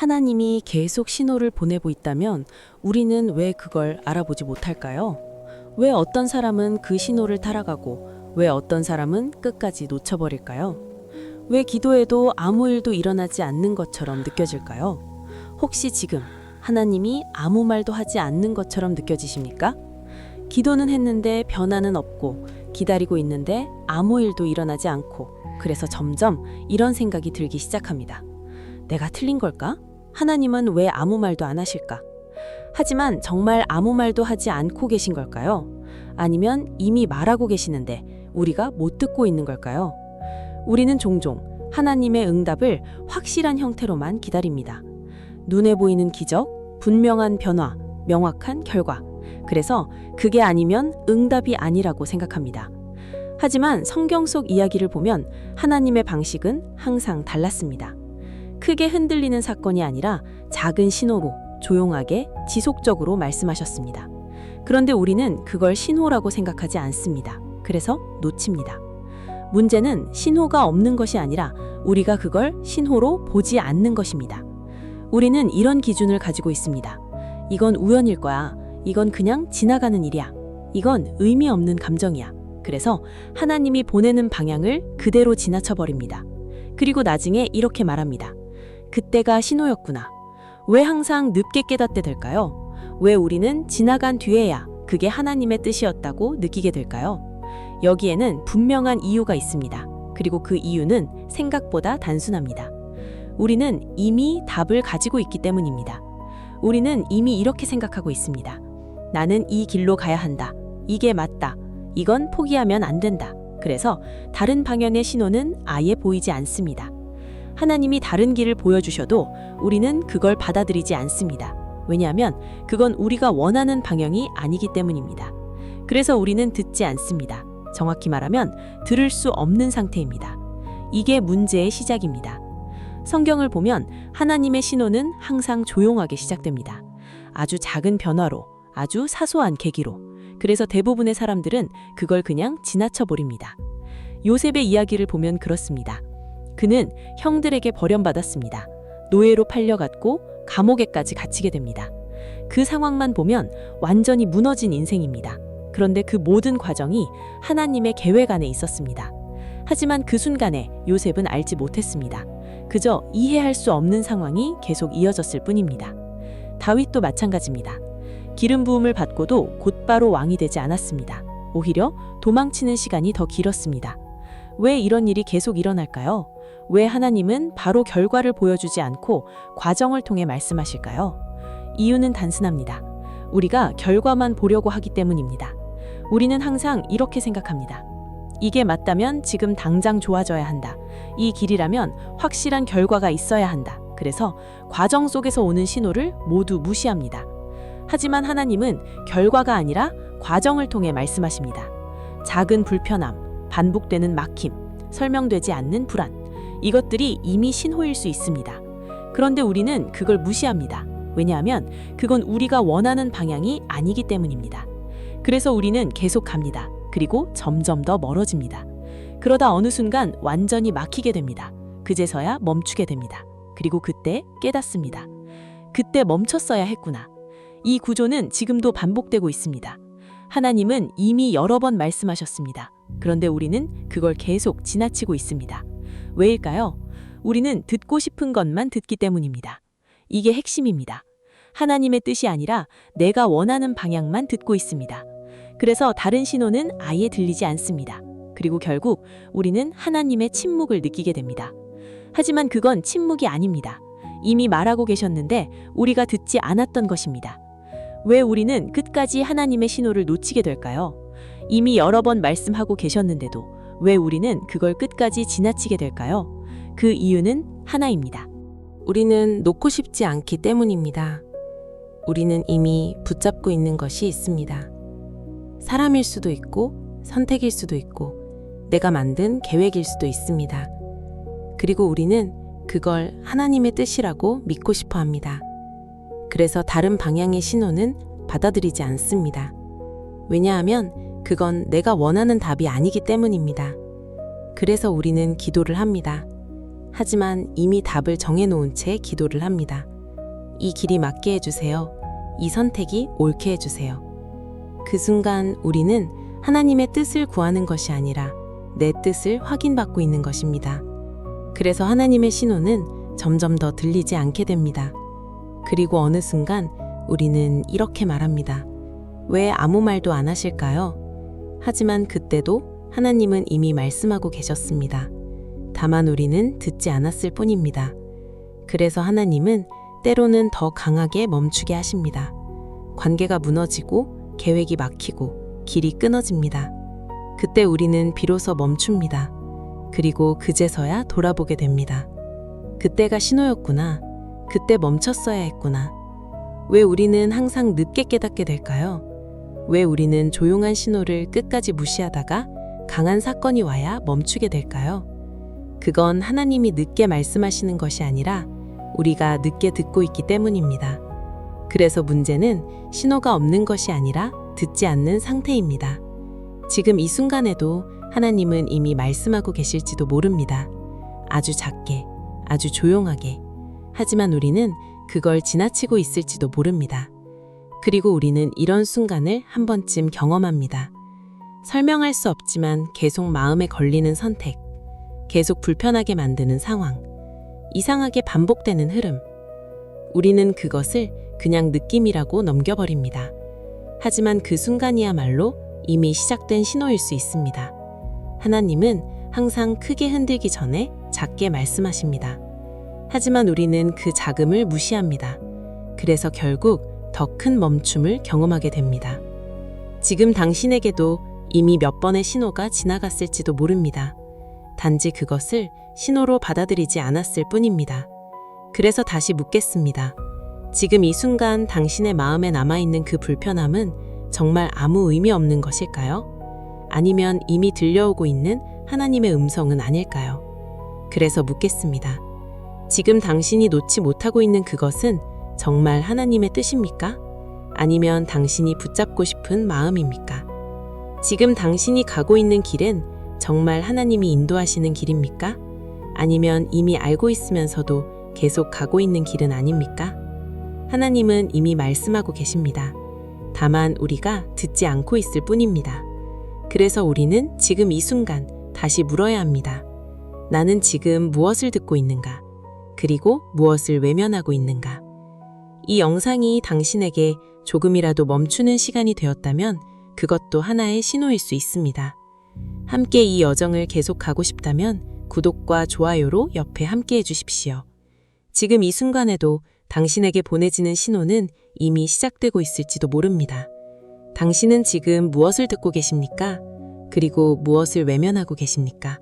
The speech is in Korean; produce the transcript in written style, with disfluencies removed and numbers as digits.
하나님이 계속 신호를 보내고 있다면 우리는 왜 그걸 알아보지 못할까요? 왜 어떤 사람은 그 신호를 따라가고 왜 어떤 사람은 끝까지 놓쳐버릴까요? 왜 기도해도 아무 일도 일어나지 않는 것처럼 느껴질까요? 혹시 지금 하나님이 아무 말도 하지 않는 것처럼 느껴지십니까? 기도는 했는데 변화는 없고 기다리고 있는데 아무 일도 일어나지 않고 그래서 점점 이런 생각이 들기 시작합니다. 내가 틀린 걸까? 하나님은 왜 아무 말도 안 하실까? 하지만 정말 아무 말도 하지 않고 계신 걸까요? 아니면 이미 말하고 계시는데 우리가 못 듣고 있는 걸까요? 우리는 종종 하나님의 응답을 확실한 형태로만 기다립니다. 눈에 보이는 기적, 분명한 변화, 명확한 결과. 그래서 그게 아니면 응답이 아니라고 생각합니다. 하지만 성경 속 이야기를 보면 하나님의 방식은 항상 달랐습니다. 크게 흔들리는 사건이 아니라 작은 신호로 조용하게 지속적으로 말씀하셨습니다. 그런데 우리는 그걸 신호라고 생각하지 않습니다. 그래서 놓칩니다. 문제는 신호가 없는 것이 아니라 우리가 그걸 신호로 보지 않는 것입니다. 우리는 이런 기준을 가지고 있습니다. 이건 우연일 거야. 이건 그냥 지나가는 일이야. 이건 의미 없는 감정이야. 그래서 하나님이 보내는 방향을 그대로 지나쳐버립니다. 그리고 나중에 이렇게 말합니다. 그때가 신호였구나. 왜 항상 늦게 깨닫게 될까요? 왜 우리는 지나간 뒤에야 그게 하나님의 뜻이었다고 느끼게 될까요? 여기에는 분명한 이유가 있습니다. 그리고 그 이유는 생각보다 단순합니다. 우리는 이미 답을 가지고 있기 때문입니다. 우리는 이미 이렇게 생각하고 있습니다. 나는 이 길로 가야 한다. 이게 맞다. 이건 포기하면 안 된다. 그래서 다른 방향의 신호는 아예 보이지 않습니다. 하나님이 다른 길을 보여주셔도 우리는 그걸 받아들이지 않습니다. 왜냐하면 그건 우리가 원하는 방향이 아니기 때문입니다. 그래서 우리는 듣지 않습니다. 정확히 말하면 들을 수 없는 상태입니다. 이게 문제의 시작입니다. 성경을 보면 하나님의 신호는 항상 조용하게 시작됩니다. 아주 작은 변화로, 아주 사소한 계기로. 그래서 대부분의 사람들은 그걸 그냥 지나쳐 버립니다. 요셉의 이야기를 보면 그렇습니다. 그는 형들에게 버림받았습니다. 노예로 팔려갔고 감옥에까지 갇히게 됩니다. 그 상황만 보면 완전히 무너진 인생입니다. 그런데 그 모든 과정이 하나님의 계획 안에 있었습니다. 하지만 그 순간에 요셉은 알지 못했습니다. 그저 이해할 수 없는 상황이 계속 이어졌을 뿐입니다. 다윗도 마찬가지입니다. 기름 부음을 받고도 곧바로 왕이 되지 않았습니다. 오히려 도망치는 시간이 더 길었습니다. 왜 이런 일이 계속 일어날까요? 왜 하나님은 바로 결과를 보여주지 않고 과정을 통해 말씀하실까요? 이유는 단순합니다. 우리가 결과만 보려고 하기 때문입니다. 우리는 항상 이렇게 생각합니다. 이게 맞다면 지금 당장 좋아져야 한다. 이 길이라면 확실한 결과가 있어야 한다. 그래서 과정 속에서 오는 신호를 모두 무시합니다. 하지만 하나님은 결과가 아니라 과정을 통해 말씀하십니다. 작은 불편함, 반복되는 막힘, 설명되지 않는 불안, 이것들이 이미 신호일 수 있습니다. 그런데 우리는 그걸 무시합니다. 왜냐하면 그건 우리가 원하는 방향이 아니기 때문입니다. 그래서 우리는 계속 갑니다. 그리고 점점 더 멀어집니다. 그러다 어느 순간 완전히 막히게 됩니다. 그제서야 멈추게 됩니다. 그리고 그때 깨닫습니다. 그때 멈췄어야 했구나. 이 구조는 지금도 반복되고 있습니다. 하나님은 이미 여러 번 말씀하셨습니다. 그런데 우리는 그걸 계속 지나치고 있습니다. 왜일까요? 우리는 듣고 싶은 것만 듣기 때문입니다. 이게 핵심입니다. 하나님의 뜻이 아니라 내가 원하는 방향만 듣고 있습니다. 그래서 다른 신호는 아예 들리지 않습니다. 그리고 결국 우리는 하나님의 침묵을 느끼게 됩니다. 하지만 그건 침묵이 아닙니다. 이미 말하고 계셨는데 우리가 듣지 않았던 것입니다. 왜 우리는 끝까지 하나님의 신호를 놓치게 될까요? 이미 여러 번 말씀하고 계셨는데도 왜 우리는 그걸 끝까지 지나치게 될까요? 그 이유는 하나입니다. 우리는 놓고 싶지 않기 때문입니다. 우리는 이미 붙잡고 있는 것이 있습니다. 사람일 수도 있고 선택일 수도 있고 내가 만든 계획일 수도 있습니다. 그리고 우리는 그걸 하나님의 뜻이라고 믿고 싶어 합니다. 그래서 다른 방향의 신호는 받아들이지 않습니다. 왜냐하면 그건 내가 원하는 답이 아니기 때문입니다. 그래서 우리는 기도를 합니다. 하지만 이미 답을 정해놓은 채 기도를 합니다. 이 길이 맞게 해주세요. 이 선택이 옳게 해주세요. 그 순간 우리는 하나님의 뜻을 구하는 것이 아니라 내 뜻을 확인받고 있는 것입니다. 그래서 하나님의 신호는 점점 더 들리지 않게 됩니다. 그리고 어느 순간 우리는 이렇게 말합니다. 왜 아무 말도 안 하실까요? 하지만 그때도 하나님은 이미 말씀하고 계셨습니다. 다만 우리는 듣지 않았을 뿐입니다. 그래서 하나님은 때로는 더 강하게 멈추게 하십니다. 관계가 무너지고 계획이 막히고 길이 끊어집니다. 그때 우리는 비로소 멈춥니다. 그리고 그제서야 돌아보게 됩니다. 그때가 신호였구나. 그때 멈췄어야 했구나. 왜 우리는 항상 늦게 깨닫게 될까요? 왜 우리는 조용한 신호를 끝까지 무시하다가 강한 사건이 와야 멈추게 될까요? 그건 하나님이 늦게 말씀하시는 것이 아니라 우리가 늦게 듣고 있기 때문입니다. 그래서 문제는 신호가 없는 것이 아니라 듣지 않는 상태입니다. 지금 이 순간에도 하나님은 이미 말씀하고 계실지도 모릅니다. 아주 작게, 아주 조용하게. 하지만 우리는 그걸 지나치고 있을지도 모릅니다. 그리고 우리는 이런 순간을 한 번쯤 경험합니다. 설명할 수 없지만 계속 마음에 걸리는 선택, 계속 불편하게 만드는 상황, 이상하게 반복되는 흐름. 우리는 그것을 그냥 느낌이라고 넘겨버립니다. 하지만 그 순간이야말로 이미 시작된 신호일 수 있습니다. 하나님은 항상 크게 흔들기 전에 작게 말씀하십니다. 하지만 우리는 그 작음을 무시합니다. 그래서 결국 더 큰 멈춤을 경험하게 됩니다. 지금 당신에게도 이미 몇 번의 신호가 지나갔을지도 모릅니다. 단지 그것을 신호로 받아들이지 않았을 뿐입니다. 그래서 다시 묻겠습니다. 지금 이 순간 당신의 마음에 남아있는 그 불편함은 정말 아무 의미 없는 것일까요? 아니면 이미 들려오고 있는 하나님의 음성은 아닐까요? 그래서 묻겠습니다. 지금 당신이 놓지 못하고 있는 그것은 정말 하나님의 뜻입니까? 아니면 당신이 붙잡고 싶은 마음입니까? 지금 당신이 가고 있는 길은 정말 하나님이 인도하시는 길입니까? 아니면 이미 알고 있으면서도 계속 가고 있는 길은 아닙니까? 하나님은 이미 말씀하고 계십니다. 다만 우리가 듣지 않고 있을 뿐입니다. 그래서 우리는 지금 이 순간 다시 물어야 합니다. 나는 지금 무엇을 듣고 있는가? 그리고 무엇을 외면하고 있는가? 이 영상이 당신에게 조금이라도 멈추는 시간이 되었다면 그것도 하나의 신호일 수 있습니다. 함께 이 여정을 계속 가고 싶다면 구독과 좋아요로 옆에 함께 해주십시오. 지금 이 순간에도 당신에게 보내지는 신호는 이미 시작되고 있을지도 모릅니다. 당신은 지금 무엇을 듣고 계십니까? 그리고 무엇을 외면하고 계십니까?